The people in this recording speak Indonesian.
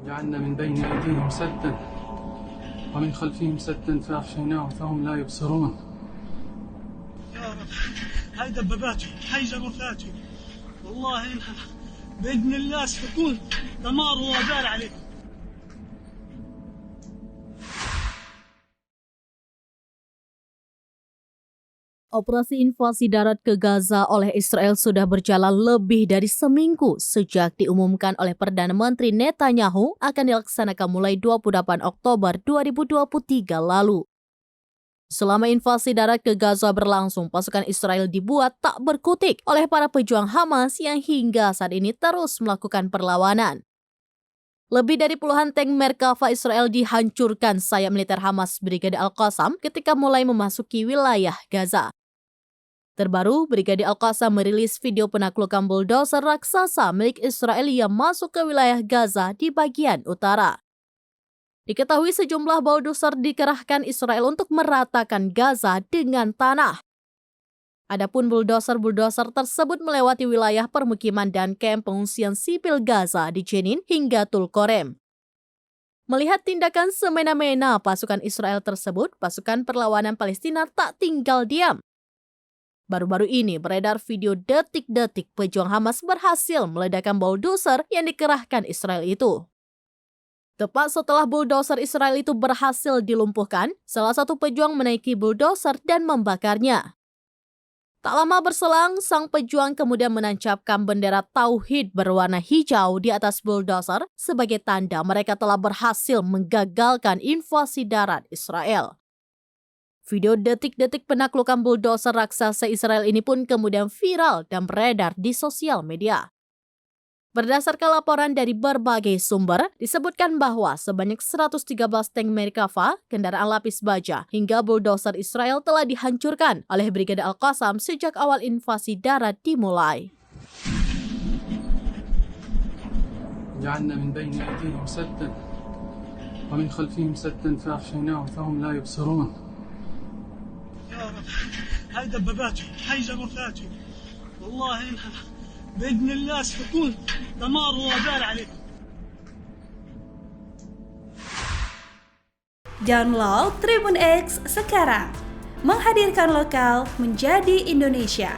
جعلنا من بين أيديهم سدا ومن خلفهم سدا فأغشيناهم فهم لا يبصرون. يا رب هاي دباباتهم هاي جرافاتهم والله إنها بإذن الله ستكون دمار ووبال عليكم. Operasi invasi darat ke Gaza oleh Israel sudah berjalan lebih dari seminggu sejak diumumkan oleh Perdana Menteri Netanyahu akan dilaksanakan mulai 28 Oktober 2023 lalu. Selama invasi darat ke Gaza berlangsung, pasukan Israel dibuat tak berkutik oleh para pejuang Hamas yang hingga saat ini terus melakukan perlawanan. Lebih dari puluhan tank Merkava Israel dihancurkan sayap militer Hamas Brigade Al-Qassam ketika mulai memasuki wilayah Gaza. Terbaru, Brigade Al-Qassam merilis video penaklukan bulldozer raksasa milik Israel yang masuk ke wilayah Gaza di bagian utara. Diketahui sejumlah bulldozer dikerahkan Israel untuk meratakan Gaza dengan tanah. Adapun bulldozer tersebut melewati wilayah permukiman dan kamp pengungsian sipil Gaza di Jenin hingga Tulkarem. Melihat tindakan semena-mena pasukan Israel tersebut, pasukan perlawanan Palestina tak tinggal diam. Baru-baru ini beredar video detik-detik pejuang Hamas berhasil meledakkan bulldozer yang dikerahkan Israel itu. Tepat setelah bulldozer Israel itu berhasil dilumpuhkan, salah satu pejuang menaiki bulldozer dan membakarnya. Tak lama berselang, sang pejuang kemudian menancapkan bendera Tauhid berwarna hijau di atas bulldozer sebagai tanda mereka telah berhasil menggagalkan invasi darat Israel. Video detik-detik penaklukan bulldozer raksasa Israel ini pun kemudian viral dan beredar di sosial media. Berdasarkan laporan dari berbagai sumber, disebutkan bahwa sebanyak 113 tank Merkava, kendaraan lapis baja, hingga bulldozer Israel telah dihancurkan oleh Brigade Al-Qassam sejak awal invasi darat dimulai. جعلنا من بين أيديهم سدا ومن خلفهم سدا فأغشيناهم فهم لا يبصرون. يا رب هاي دباباتهم هاي جرافاتهم والله إنها بإذن الله ستكون دمار ووبال عليكم. Download Tribun X sekarang, menghadirkan lokal menjadi Indonesia.